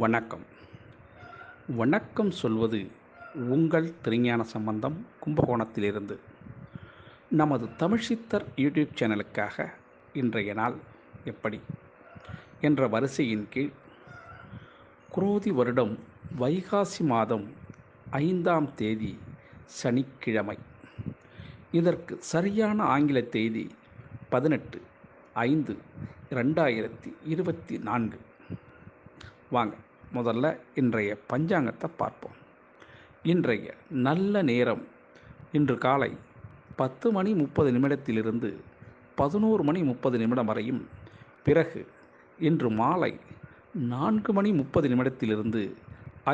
வணக்கம். வணக்கம் சொல்வது உங்கள் திருஞான சம்பந்தம் கும்பகோணத்திலிருந்து. நமது தமிழ்சித்தர் யூடியூப் சேனலுக்காக இன்றைய நாள் எப்படி என்ற வரிசையின் கீழ் குரோதி வருடம் வைகாசி மாதம் 5ஆம் தேதி சனிக்கிழமை. இதற்கு சரியான ஆங்கில தேதி 18/5/2024. வாங்க முதல்ல இன்றைய பஞ்சாங்கத்தை பார்ப்போம். இன்றைய நல்ல நேரம் இன்று காலை 10:30 11:30 வரையும், பிறகு இன்று மாலை 4:30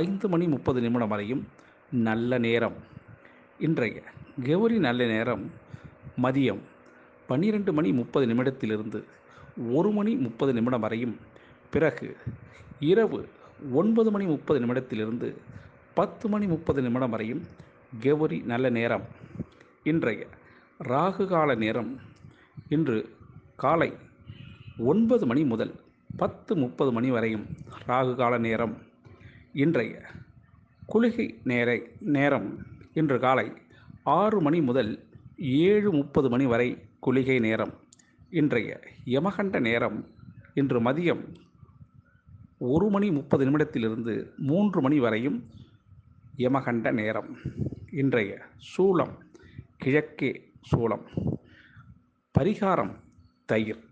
5:30 வரையும் நல்ல நேரம். இன்றைய கௌரி நல்ல நேரம் மதியம் 12:30 1:30 வரையும், பிறகு இரவு 9:30 10:30 வரையும் கௌரி நல்ல நேரம். இன்றைய ராகு கால நேரம் இன்று காலை 9 முதல் 10:30 வரையும் ராகு கால நேரம். இன்றைய குளிகை நேரம் இன்று காலை 6 முதல் 7:30 வரை குளிகை நேரம். இன்றைய யமகண்ட நேரம் இன்று மதியம் 1:30 3 வரையும் யமகண்ட நேரம். இன்றைய சூலம் கிழக்கே சூலம். பரிகாரம் தயிர்.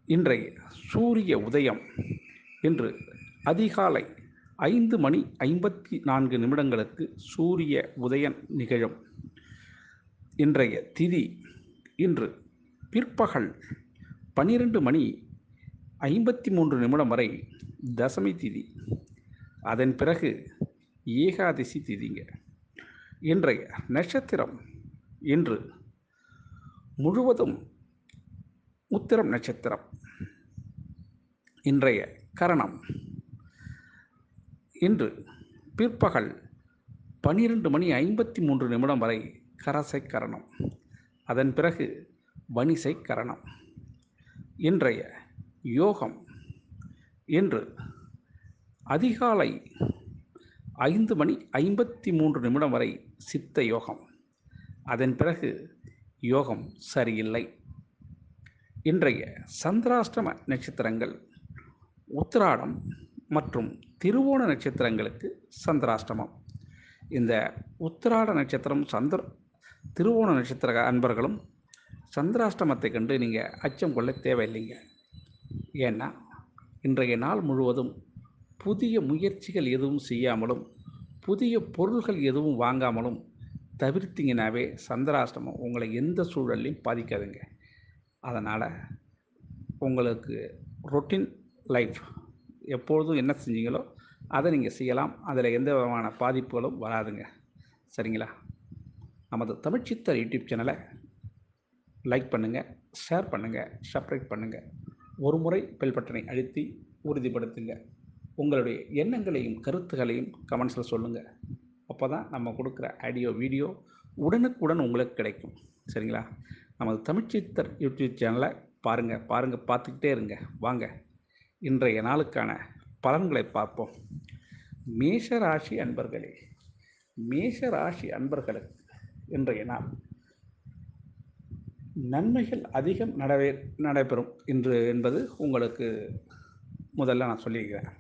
இன்றைய சூரிய உதயம் இன்று அதிகாலை 5:54 சூரிய உதயம் நிகழும். இன்றைய திதி இன்று பிற்பகல் 12:53 வரை தசமி திதி. அதன் பிறகு ஏகாதசி திதிங்க. இன்றைய நட்சத்திரம் இன்று முழுவதும் உத்திரம் நட்சத்திரம். இன்றைய கரணம் இன்று பிற்பகல் 12:53 வரை கரசை கரணம். அதன் பிறகு வணிசை கரணம். இன்றைய யோகம் இன்று அதிகாலை 5:53 வரை சித்த யோகம். அதன் பிறகு யோகம் சரியில்லை. இன்றைய சந்திராஷ்டம நட்சத்திரங்கள் உத்திராடம் மற்றும் திருவோண நட்சத்திரங்களுக்கு சந்திராஷ்டமம். இந்த உத்திராட நட்சத்திரம் திருவோண நட்சத்திர அன்பர்களும் சந்திராஷ்டமத்தை கண்டு நீங்கள் அச்சம் கொள்ள தேவையில்லைங்க. ஏன்னா இன்றைய நாள் முழுவதும் புதிய முயற்சிகள் எதுவும் செய்யாமலும் புதிய பொருள்கள் எதுவும் வாங்காமலும் தவிர்த்திங்கனாவே சந்திராஷ்டமம் உங்களை எந்த சூழல்லையும் பாதிக்காதுங்க. அதனால் உங்களுக்கு ரொட்டீன் லைஃப் எப்பொழுதும் என்ன செஞ்சீங்களோ அதை நீங்கள் செய்யலாம். அதில் எந்த விதமான பாதிப்புகளும் வராதுங்க. சரிங்களா? நமது தமிழ்சித்தர் யூடியூப் சேனலை லைக் பண்ணுங்கள், ஷேர் பண்ணுங்கள், சப்ஸ்கிரைப் பண்ணுங்கள். ஒரு முறை பெல் பட்டனை அழுத்தி உறுதிப்படுத்துங்க. உங்களுடைய எண்ணங்களையும் கருத்துக்களையும் கமெண்ட்ஸில் சொல்லுங்கள். அப்போ தான் நம்ம கொடுக்குற வீடியோ உடனுக்குடன் உங்களுக்கு கிடைக்கும். சரிங்களா? நமது தமிழ்சித்தர் யூடியூப் சேனலை பார்த்துக்கிட்டே இருங்க. வாங்க இன்றைய நாளுக்கான பலன்களை பார்ப்போம். மேஷராசி அன்பர்களே, மேஷராசி அன்பர்களுக்கு இன்றைய நாள் நன்மைகள் அதிகம் நடைபெறும் இன்று என்பது உங்களுக்கு முதல்ல நான் சொல்லியிருக்கிறேன்.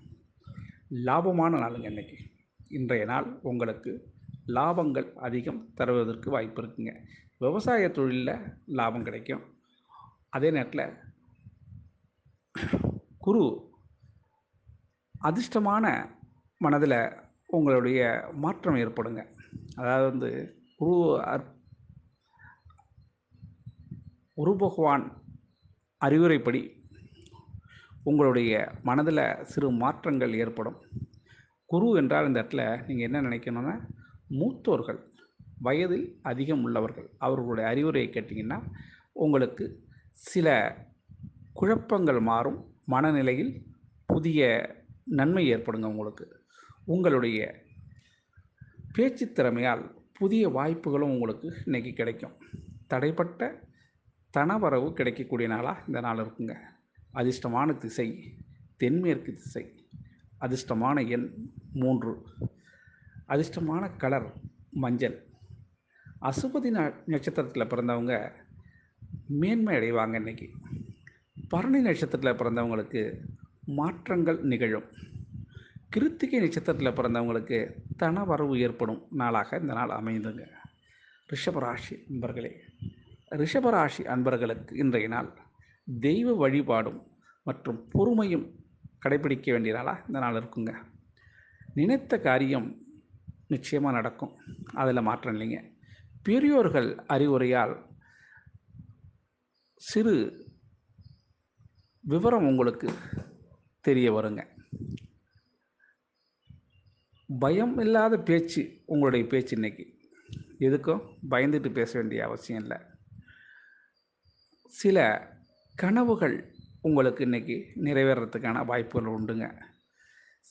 லாபமான நாளுங்க இன்னைக்கு. இன்றைய நாள் உங்களுக்கு லாபங்கள் அதிகம் தருவதற்கு வாய்ப்பு இருக்குங்க. விவசாய தொழிலில் லாபம் கிடைக்கும். அதே நேரத்தில் குரு அதிர்ஷ்டமான மனதில் உங்களுடைய மாற்றம் ஏற்படுங்க. அதாவது குரு பகவான் அறிவுரைப்படி உங்களுடைய மனதில் சிறு மாற்றங்கள் ஏற்படும். குரு என்றால் இந்த இடத்துல நீங்கள் என்ன நினைக்கணும்னா, மூத்தோர்கள், வயதில் அதிகம் உள்ளவர்கள், அவர்களுடைய அறிவுரையை கேட்டிங்கன்னா உங்களுக்கு சில குழப்பங்கள் மாறும். மனநிலையில் புதிய நன்மை ஏற்படுங்க. உங்களுடைய பேச்சு திறமையால் புதிய வாய்ப்புகளும் உங்களுக்கு இன்றைக்கி கிடைக்கும். தடைப்பட்ட தனவரவு கிடைக்கக்கூடிய நாளாக இந்த நாள் இருக்குங்க. அதிர்ஷ்டமான திசை தென்மேற்கு திசை. அதிர்ஷ்டமான எண் 3. அதிர்ஷ்டமான கலர் மஞ்சள். அசுபதி நட்சத்திரத்தில் பிறந்தவங்க மேன்மை அடைவாங்க இன்னைக்கு. பரணி நட்சத்திரத்தில் பிறந்தவங்களுக்கு மாற்றங்கள் நிகழும். கிருத்திகை நட்சத்திரத்தில் பிறந்தவங்களுக்கு தன வரவு ஏற்படும் நாளாக இந்த நாள் அமைந்துங்க. ரிஷபராசி அன்பர்களே, ரிஷபராசி அன்பர்களுக்கு இன்றைய நாள் தெய்வ வழிபாடும் மற்றும் பொறுமையும் கடைபிடிக்க வேண்டிய நாளாக இந்த நாள் இருக்குங்க. நினைத்த காரியம் நிச்சயமாக நடக்கும், அதில் மாற்றம் இல்லைங்க. பெரியோர்கள் அறிவுரையால் சிறு விவரம் உங்களுக்கு தெரிய வருங்க. பயம் இல்லாத பேச்சு உங்களுடைய பேச்சு இன்னைக்கு. எதுக்கும் பயந்துட்டு பேச வேண்டிய அவசியம் இல்லை. சில கனவுகள் உங்களுக்கு இன்னைக்கு நிறைவேறதுக்கான வாய்ப்புகள் உண்டுங்க.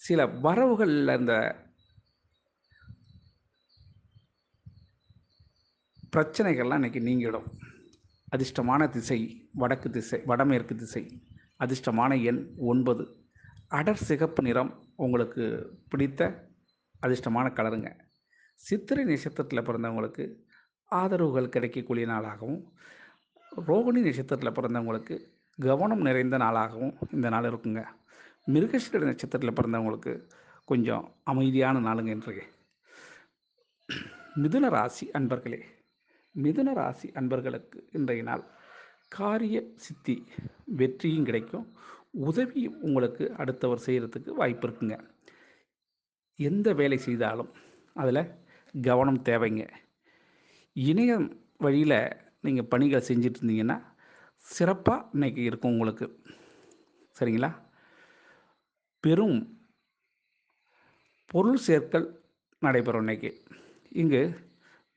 சில வரவுகளில் இந்த பிரச்சனைகள்லாம் இன்னைக்கு நீங்கிடும். அதிர்ஷ்டமான திசை வடக்கு திசை, வடமேற்கு திசை. அதிர்ஷ்டமான எண் 9. அடர் சிகப்பு நிறம் உங்களுக்கு பிடித்த அதிர்ஷ்டமான கலருங்க. சித்திரை நட்சத்திரத்தில் பிறந்தவங்களுக்கு ஆதரவுகள் கிடைக்கக்கூடிய நாளாகவும், ரோகிணி நட்சத்திரத்தில் பிறந்தவங்களுக்கு கவனம் நிறைந்த நாளாகவும் இந்த நாள் இருக்குங்க. மிருகசீரிட நட்சத்திரத்தில் பிறந்தவங்களுக்கு கொஞ்சம் அமைதியான நாளுங்க இன்றைய. மிதுன ராசி அன்பர்களே, மிதுன ராசி அன்பர்களுக்கு இன்றைய நாள் காரிய சித்தி, வெற்றியும் கிடைக்கும். உதவியும் உங்களுக்கு அடுத்தவர் செய்கிறதுக்கு வாய்ப்பு இருக்குங்க. எந்த வேலை செய்தாலும் அதில் கவனம் தேவைங்க. இணையம் வழியில் நீங்கள் பணிகள் செஞ்சிட்டு இருந்தீங்கன்னா சிறப்பாக இன்றைக்கி இருக்கும் உங்களுக்கு. சரிங்களா? பெரும் பொருள் சேர்க்கல் நடைபெறும் இன்றைக்கி. இங்கு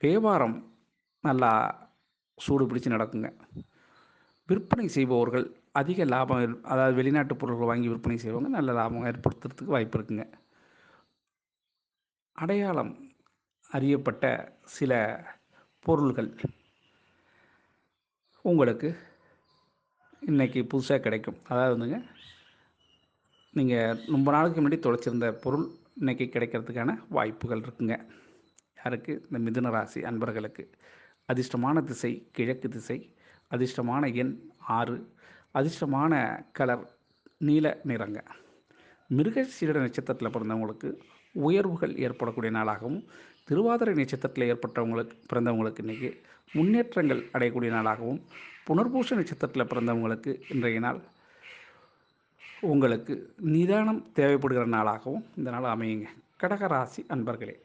வியாபாரம் நல்லா சூடு பிடிச்சு நடக்குங்க. விற்பனை செய்பவர்கள் அதிக லாபம், அதாவது வெளிநாட்டு பொருட்கள் வாங்கி விற்பனை செய்வாங்க, நல்ல லாபம் ஏற்படுத்துறதுக்கு வாய்ப்பு இருக்குங்க. அடையாளம் அறியப்பட்ட சில பொருள்கள் உங்களுக்கு இன்றைக்கி புதுசாக கிடைக்கும். அதாவது வந்துங்க, நீங்கள் ரொம்ப நாளுக்கு முன்னாடி தொலைச்சிருந்த பொருள் இன்றைக்கி கிடைக்கிறதுக்கான வாய்ப்புகள் இருக்குங்க. யாருக்கு? இந்த மிதுன ராசி அன்பர்களுக்கு. அதிர்ஷ்டமான திசை கிழக்கு திசை. அதிர்ஷ்டமான எண் 6. அதிர்ஷ்டமான கலர் நீல நிறங்க. மிருகசீரிட நட்சத்திரத்தில் பிறந்தவங்களுக்கு உயர்வுகள் ஏற்படக்கூடிய நாளாகவும், திருவாதிரை நட்சத்திரத்தில் பிறந்தவங்களுக்கு இன்றைக்கி முன்னேற்றங்கள் அடையக்கூடிய நாளாகவும், புனர்பூச நட்சத்திரத்தில் பிறந்தவங்களுக்கு இன்றைய நாள் உங்களுக்கு நிதானம் தேவைப்படுகிற நாளாகவும் இந்த நாள் அமையுங்க. கடகராசி அன்பர்களே,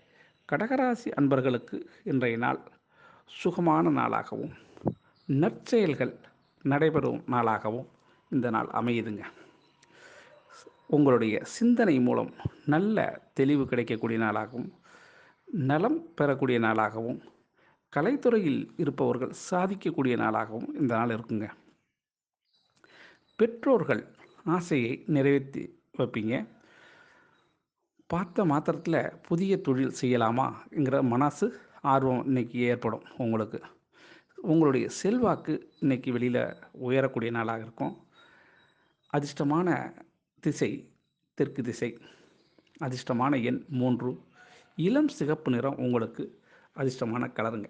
கடகராசி அன்பர்களுக்கு இன்றைய நாள் சுகமான நாளாகவும் நற்செயல்கள் நடைபெறும் நாளாகவும் இந்த நாள் அமையுதுங்க. உங்களுடைய சிந்தனை மூலம் நல்ல தெளிவு கிடைக்கக்கூடிய நாளாகவும், நலம் பெறக்கூடிய நாளாகவும், கலைத்துறையில் இருப்பவர்கள் சாதிக்கக்கூடிய நாளாகவும் இந்த நாள் இருக்குங்க. பெற்றோர்கள் ஆசையை நிறைவேற்றி வைப்பீங்க. பார்த்த மாத்திரத்தில் புதிய தொழில் செய்யலாமாங்கிற மனசு ஆர்வம் இன்றைக்கி ஏற்படும் உங்களுக்கு. உங்களுடைய செல்வாக்கு இன்றைக்கி வெளியில் உயரக்கூடிய நாளாக இருக்கும். அதிர்ஷ்டமான திசை தெற்கு திசை. அதிர்ஷ்டமான எண் 3. இளம் சிகப்பு நிறம் உங்களுக்கு அதிர்ஷ்டமான கலருங்க.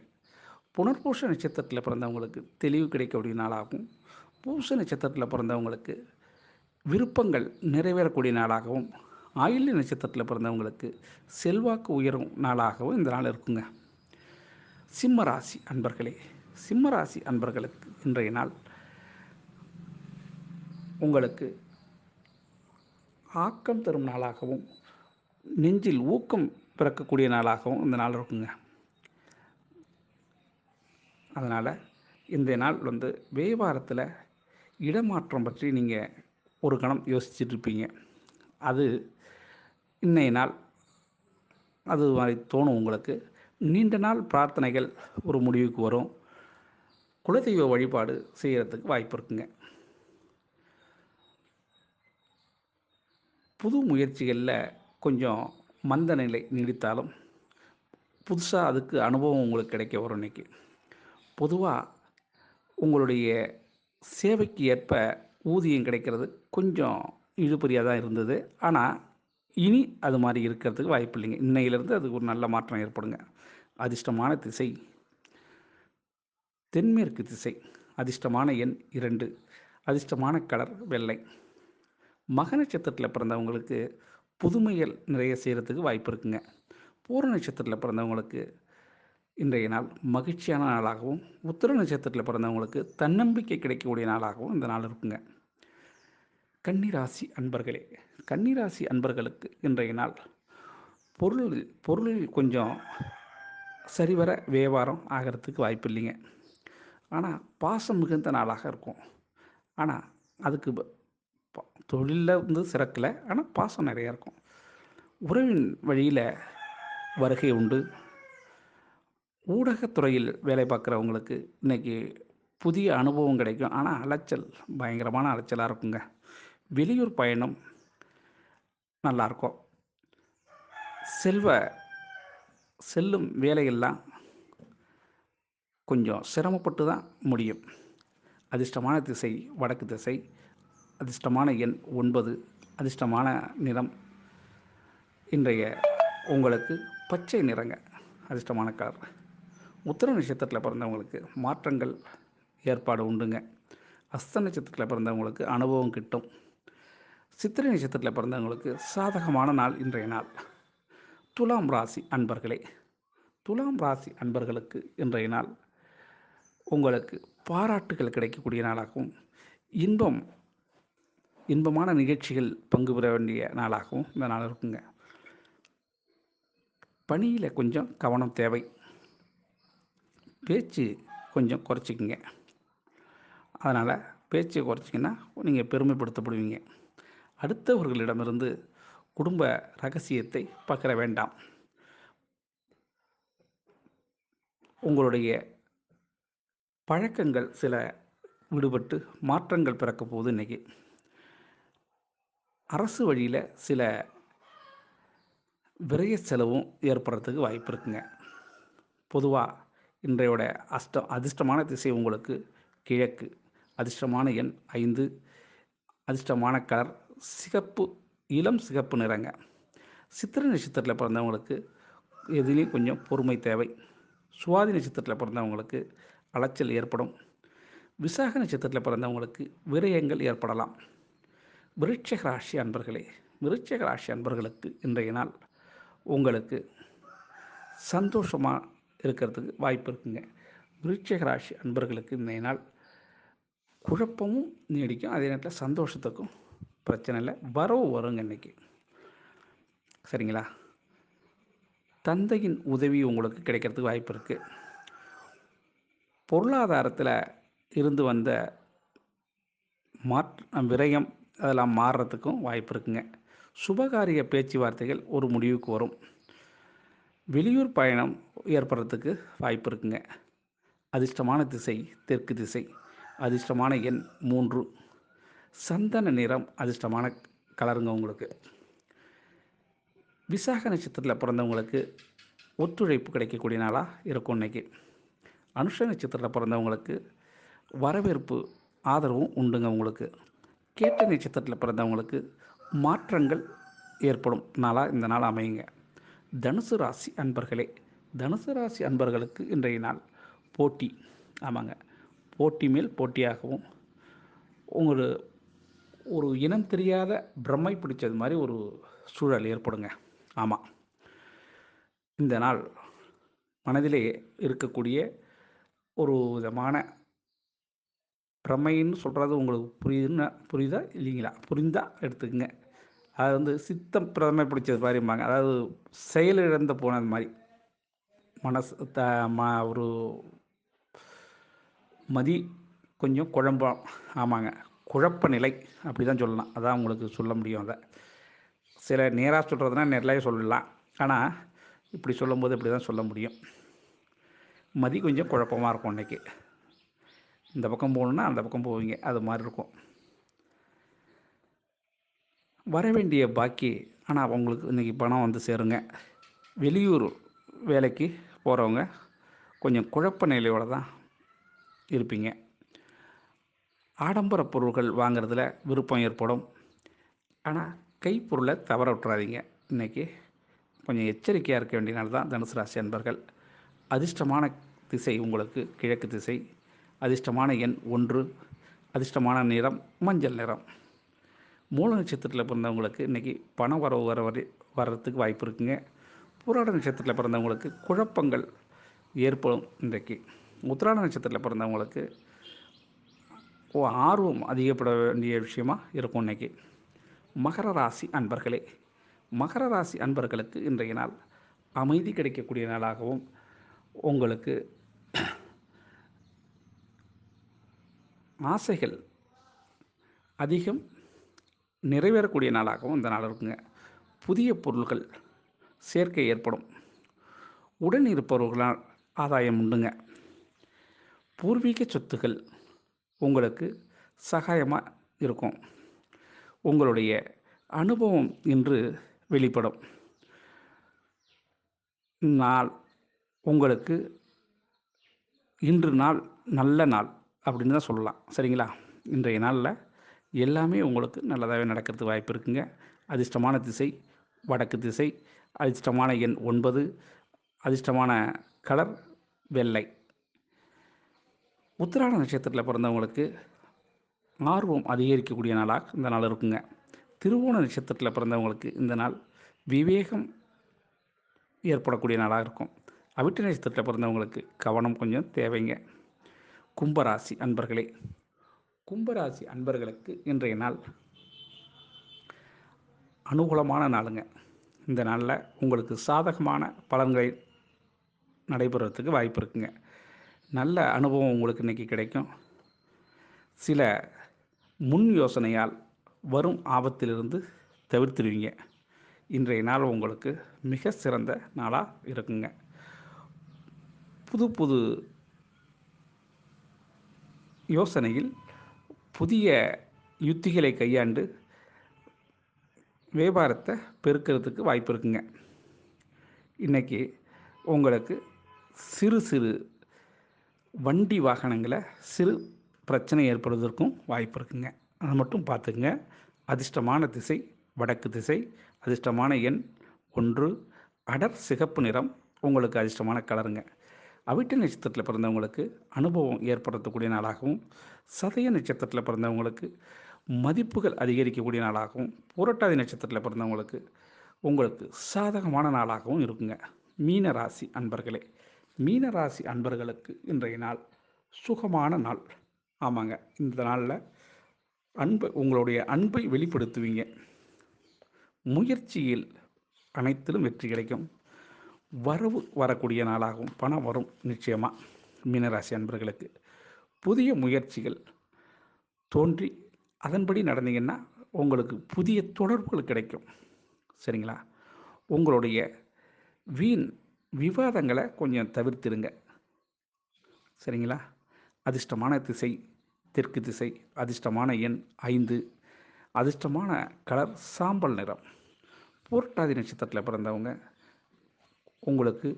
புனர்பூச நட்சத்திரத்தில் பிறந்தவங்களுக்கு தெளிவு கிடைக்கக்கூடிய நாளாகவும், பூச நட்சத்திரத்தில் பிறந்தவங்களுக்கு விருப்பங்கள் நிறைவேறக்கூடிய நாளாகவும், ஆயில்ய நட்சத்திரத்தில் பிறந்தவங்களுக்கு செல்வாக்கு உயரும் நாளாகவும் இந்த நாள் இருக்குங்க. சிம்மராசி அன்பர்களே, சிம்மராசி அன்பர்களுக்கு இன்றைய நாள் உங்களுக்கு ஆக்கம் தரும் நாளாகவும், நெஞ்சில் ஊக்கம் பிறக்கக்கூடிய நாளாகவும் இந்த நாள் இருக்குங்க. அதனால் இந்த நாள் வியாபாரத்தில் இடமாற்றம் பற்றி நீங்கள் ஒரு கணம் யோசிச்சுட்ருப்பீங்க. அது இன்றைய நாள் அது மாதிரி தோணும் உங்களுக்கு. நீண்ட நாள் பிரார்த்தனைகள் ஒரு முடிவுக்கு வரும். குலதெய்வ வழிபாடு செய்கிறதுக்கு வாய்ப்பு இருக்குங்க. புது முயற்சிகளில் கொஞ்சம் மந்த நிலை நீடித்தாலும் புதுசாக அதுக்கு அனுபவம் உங்களுக்கு கிடைக்க வரும். இன்றைக்கி பொதுவாக உங்களுடைய சேவைக்கு ஏற்ப ஊதியம் கிடைக்கிறது கொஞ்சம் இழுபறியாக தான் இருந்தது. ஆனால் இனி அது மாதிரி இருக்கிறதுக்கு வாய்ப்பு இல்லைங்க. இன்னையிலேருந்து அது ஒரு நல்ல மாற்றம் ஏற்படுங்க. அதிர்ஷ்டமான திசை தென்மேற்கு திசை. அதிர்ஷ்டமான எண் 2. அதிர்ஷ்டமான கலர் வெள்ளை. மக நட்சத்திரத்தில் பிறந்தவங்களுக்கு புதுமைகள் நிறைய செய்கிறதுக்கு வாய்ப்பு இருக்குங்க. பூர நட்சத்திரத்தில் பிறந்தவங்களுக்கு இன்றைய நாள் மகிழ்ச்சியான நாளாகவும், உத்திர நட்சத்திரத்தில் பிறந்தவங்களுக்கு தன்னம்பிக்கை கிடைக்கக்கூடிய நாளாகவும் இந்த நாள் இருக்குங்க. கன்னிராசி அன்பர்களே, கன்னிராசி அன்பர்களுக்கு இன்றைய நாள் பொருளில் கொஞ்சம் சரிவர வியாபாரம் ஆகிறதுக்கு வாய்ப்பு இல்லைங்க. ஆனால் பாசம் மிகுந்த நாளாக இருக்கும். ஆனால் அதுக்கு தொழிலில் வந்து சிறக்கலை, ஆனால் பாசம் நிறையா இருக்கும். உறவின் வழியில் வருகை உண்டு. ஊடகத்துறையில் வேலை பார்க்குறவங்களுக்கு இன்றைக்கி புதிய அனுபவம் கிடைக்கும். ஆனால் அலைச்சல் பயங்கரமான அலைச்சலாக இருக்குங்க. வெளியூர் பயணம் நல்லாயிருக்கும். செல்லும் வேலையெல்லாம் கொஞ்சம் சிரமப்பட்டு தான் முடியும். அதிர்ஷ்டமான திசை வடக்கு திசை. அதிர்ஷ்டமான எண் 9. அதிர்ஷ்டமான நிறம் இன்றைய உங்களுக்கு பச்சை நிறங்க. அதிர்ஷ்டமான கலர். உத்திர நட்சத்திரத்தில் பிறந்தவங்களுக்கு மாற்றங்கள் ஏற்பாடு உண்டுங்க. அஸ்த நட்சத்திரத்தில் பிறந்தவங்களுக்கு அனுபவம் கிட்டும். சித்திரை நட்சத்திரத்தில் பிறந்தவங்களுக்கு சாதகமான நாள் இன்றைய நாள். துலாம் ராசி அன்பர்களே, துலாம் ராசி அன்பர்களுக்கு இன்றைய நாள் உங்களுக்கு பாராட்டுகள் கிடைக்கக்கூடிய நாளாகவும், இன்பமான நிகழ்ச்சிகள் பங்கு பெற வேண்டிய நாளாகவும் இந்த நாள் இருக்குங்க. பணியில் கொஞ்சம் கவனம் தேவை. பேச்சு கொஞ்சம் குறைச்சிக்கிங்க. அதனால் பேச்சை குறைச்சிங்கன்னா நீங்கள் பெருமைப்படுத்தப்படுவீங்க. அடுத்தவர்களிடமிருந்து குடும்ப ரகசியத்தை பகிர வேண்டாம். உங்களுடைய பழக்கங்கள் சில விடுபட்டு மாற்றங்கள் பிறக்க போகுது. இன்றைக்கி அரசு வழியில் சில விரைய செலவும் ஏற்படுறதுக்கு வாய்ப்பு இருக்குங்க. பொதுவாக இன்றையோட அதிர்ஷ்டமான திசை உங்களுக்கு கிழக்கு. அதிர்ஷ்டமான எண் 5. அதிர்ஷ்டமான கலர் சிகப்பு, இளம் சிகப்பு நிறங்க. சித்திரை நட்சத்திரத்தில் பிறந்தவங்களுக்கு எதுலேயும் கொஞ்சம் பொறுமை தேவை. சுவாதி நட்சத்திரத்தில் பிறந்தவங்களுக்கு அலைச்சல் ஏற்படும். விசாக நட்சத்திரத்தில் பிறந்தவங்களுக்கு விரயங்கள் ஏற்படலாம். விருச்சிக ராசி அன்பர்களே, விருச்சிக ராசி அன்பர்களுக்கு இன்றைய நாள் உங்களுக்கு சந்தோஷமாக இருக்கிறதுக்கு வாய்ப்பு இருக்குங்க. விருச்சிக ராசி அன்பர்களுக்கு இன்றைய நாள் குழப்பமும் நீடிக்கும். அதே நேரத்தில் சந்தோஷத்துக்கும் பிரச்சனை இல்லை, வரவு வருங்க இன்றைக்கி. சரிங்களா? தந்தையின் உதவி உங்களுக்கு கிடைக்கிறதுக்கு வாய்ப்பு இருக்குது. பொருளாதாரத்தில் இருந்து வந்த விரயம் அதெல்லாம் மாறுறதுக்கும் வாய்ப்பு இருக்குங்க. சுபகாரிய பேச்சுவார்த்தைகள் ஒரு முடிவுக்கு வரும். வெளியூர் பயணம் ஏற்படுறதுக்கு வாய்ப்பு இருக்குங்க. அதிர்ஷ்டமான திசை தெற்கு திசை. அதிர்ஷ்டமான எண் 3. சந்தன நிறம் அதிர்ஷ்டமான கலருங்க உங்களுக்கு. விசாக நட்சத்திரத்தில் பிறந்தவங்களுக்கு ஒத்துழைப்பு கிடைக்கக்கூடிய நாளாக இருக்கும் இன்றைக்கி. அனுஷ நட்சத்திரத்தில் பிறந்தவங்களுக்கு வரவேற்பு ஆதரவும் உண்டுங்க உங்களுக்கு. கேட்ட நட்சத்திரத்தில் பிறந்தவங்களுக்கு மாற்றங்கள் ஏற்படும் நாளாக இந்த நாள் அமையுங்க. தனுசு ராசி அன்பர்களே, தனுசு ராசி அன்பர்களுக்கு இன்றைய நாள் போட்டி. ஆமாங்க, போட்டி மேல் போட்டியாகவும் ஒரு இனம் தெரியாத பிரம்மை பிடிச்சது மாதிரி ஒரு சூழல் ஏற்படுங்க. ஆமாம், இந்த நாள் மனதிலே இருக்கக்கூடிய ஒரு விதமான பிரமைன்னு சொல்கிறது உங்களுக்கு புரியுதா இல்லைங்களா? புரிந்தால் எடுத்துக்கங்க. அது வந்து சித்தம் பிரமை பிடிச்சது மாதிரிம்பாங்க. அதாவது செயலிழந்து போனது மாதிரி மனசு ஒரு மதி கொஞ்சம் குழம்பம். ஆமாங்க, குழப்ப நிலை அப்படி தான் சொல்லலாம். அதான் உங்களுக்கு சொல்ல முடியும். அதை சில நேராக சொல்கிறதுனா நேரிலேயே சொல்லலாம். ஆனால் இப்படி சொல்லும்போது இப்படி தான் சொல்ல முடியும். மதி கொஞ்சம் குழப்பமாக இருக்கும். இன்றைக்கி இந்த பக்கம் போகணுன்னா அந்த பக்கம் போவீங்க, அது மாதிரி இருக்கும். வர வேண்டிய பாக்கி ஆனால் உங்களுக்கு இன்றைக்கி பணம் வந்து சேருங்க. வெளியூர் வேலைக்கு போகிறவங்க கொஞ்சம் குழப்ப நிலையோடு தான் இருப்பீங்க. ஆடம்பர பொருட்கள் வாங்கிறதுல விருப்பம் ஏற்படும். ஆனால் கைப்பொருளை தவற விட்டுறாதீங்க. இன்றைக்கி கொஞ்சம் எச்சரிக்கையாக இருக்க வேண்டிய நாள் தான் தனுசு ராசி அன்பர்கள். அதிர்ஷ்டமான திசை உங்களுக்கு கிழக்கு திசை. அதிர்ஷ்டமான எண் 1. அதிர்ஷ்டமான நிறம் மஞ்சள் நிறம். மூல நட்சத்திரத்தில் பிறந்தவங்களுக்கு இன்றைக்கி பண வரவு வர்றதுக்கு வாய்ப்பு இருக்குங்க. பூராட நட்சத்திரத்தில் பிறந்தவங்களுக்கு குழப்பங்கள் ஏற்படும். இன்றைக்கு உத்திராட நட்சத்திரத்தில் பிறந்தவங்களுக்கு ஆர்வம் அதிகப்பட வேண்டிய விஷயமாக இருக்கும். இன்றைக்கி மகர ராசி அன்பர்களே, மகர ராசி அன்பர்களுக்கு இன்றைய நாள் அமைதி கிடைக்கக்கூடிய நாளாகவும், உங்களுக்கு ஆசைகள் அதிகம் நிறைவேறக்கூடிய நாளாகவும் இந்த நாள் இருக்குங்க. புதிய பொருள்கள் சேர்க்கை ஏற்படும். உடன் இருப்பவர்களால் ஆதாயம் உண்டுங்க. பூர்வீக சொத்துக்கள் உங்களுக்கு சகாயமாக இருக்கும். உங்களுடைய அனுபவம் இன்று வெளிப்படும். நாள் உங்களுக்கு இன்று நாள் நல்ல நாள் அப்படின்னு தான் சொல்லலாம். சரிங்களா? இன்றைய நாளில் எல்லாமே உங்களுக்கு நல்லதாகவே நடக்கிறதுக்கு வாய்ப்பு இருக்குங்க. அதிர்ஷ்டமான திசை வடக்கு திசை. அதிர்ஷ்டமான எண் 9. அதிர்ஷ்டமான கலர் வெள்ளை. உத்திராட நட்சத்திரத்தில் பிறந்தவங்களுக்கு ஆர்வம் அதிகரிக்கக்கூடிய நாளாக இந்த நாள் இருக்குங்க. திருவோண நட்சத்திரத்தில் பிறந்தவங்களுக்கு இந்த நாள் விவேகம் ஏற்படக்கூடிய நாளாக இருக்கும். அவிட்ட நட்சத்திரத்தில் பிறந்தவங்களுக்கு கவனம் கொஞ்சம் தேவைங்க. கும்பராசி அன்பர்களே, கும்பராசி அன்பர்களுக்கு இன்றைய நாள் அனுகூலமான நாளுங்க. இந்த நாளில் உங்களுக்கு சாதகமான பலன்களை நடைபெறத்துக்கு வாய்ப்பு இருக்குங்க. நல்ல அனுபவம் உங்களுக்கு இன்றைக்கி கிடைக்கும். சில முன் யோசனையால் வரும் ஆபத்திலிருந்து தவிர்த்துடுவீங்க. இன்றைய நாள் உங்களுக்கு மிக சிறந்த நாளாக இருக்குங்க. புது புது யோசனையில் புதிய யுத்திகளை கையாண்டு வியாபாரத்தை பெருக்கிறதுக்கு வாய்ப்பு இருக்குங்க. இன்றைக்கி உங்களுக்கு சிறு சிறு வண்டி வாகனங்களை சிறு பிரச்சனை ஏற்படுவதற்கும் வாய்ப்பு இருக்குங்க. அதை மட்டும் பார்த்துக்குங்க. அதிர்ஷ்டமான திசை வடக்கு திசை. அதிர்ஷ்டமான எண் 1. அடர் சிகப்பு நிறம் உங்களுக்கு அதிர்ஷ்டமான கலருங்க. அவிட்ட நட்சத்திரத்தில் பிறந்தவங்களுக்கு அனுபவம் ஏற்படுத்தக்கூடிய நாளாகவும், சதய நட்சத்திரத்தில் பிறந்தவங்களுக்கு மதிப்புகள் அதிகரிக்கக்கூடிய நாளாகவும், புரட்டாதி நட்சத்திரத்தில் பிறந்தவங்களுக்கு உங்களுக்கு சாதகமான நாளாகவும் இருக்குங்க. மீன ராசி அன்பர்களே, மீன ராசி அன்பர்களுக்கு இன்றைய நாள் சுகமான நாள். ஆமாங்க, இந்த நாளில் உங்களுடைய அன்பை வெளிப்படுத்துவீங்க. முயற்சியில் அனைத்திலும் வெற்றி கிடைக்கும். வரவு வரக்கூடிய நாளாகவும் பணம் வரும் நிச்சயமாக. மீனராசி அன்பர்களுக்கு புதிய முயற்சிகள் தோன்றி அதன்படி நடந்தீங்கன்னா உங்களுக்கு புதிய தொடர்புகள் கிடைக்கும். சரிங்களா? உங்களுடைய வீண் விவாதங்களை கொஞ்சம் தவிர்த்திருங்க. சரிங்களா? அதிர்ஷ்டமான திசை தெற்கு திசை. அதிர்ஷ்டமான எண் 5. அதிர்ஷ்டமான கலர் சாம்பல் நிறம். பூரட்டாதி நட்சத்திரத்தில் பிறந்தவங்க உங்களுக்கு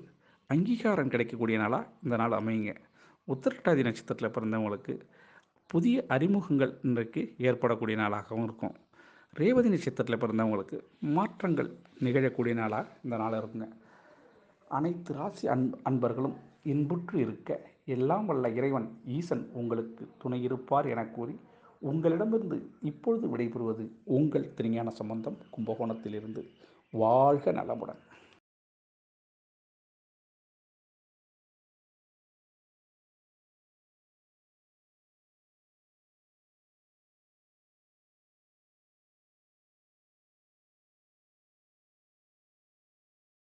அங்கீகாரம் கிடைக்கக்கூடிய நாளாக இந்த நாள் அமையுங்க. உத்திரட்டாதி நட்சத்திரத்தில் பிறந்தவங்களுக்கு புதிய அறிமுகங்கள் இன்றைக்கு ஏற்படக்கூடிய நாளாகவும் இருக்கும். ரேவதி நட்சத்திரத்தில் பிறந்தவங்களுக்கு மாற்றங்கள் நிகழக்கூடிய நாளாக இந்த நாள் இருக்குங்க. அனைத்து ராசி அன்பர்களும் இன்புற்று இருக்க எல்லாம் வல்ல இறைவன் ஈசன் உங்களுக்கு துணை இருப்பார் என கூறி உங்களிடமிருந்து இப்பொழுது விடைபெறுவது உங்கள் திருஞான சம்பந்தம், கும்பகோணத்திலிருந்து. வாழ்க நலமுடன்.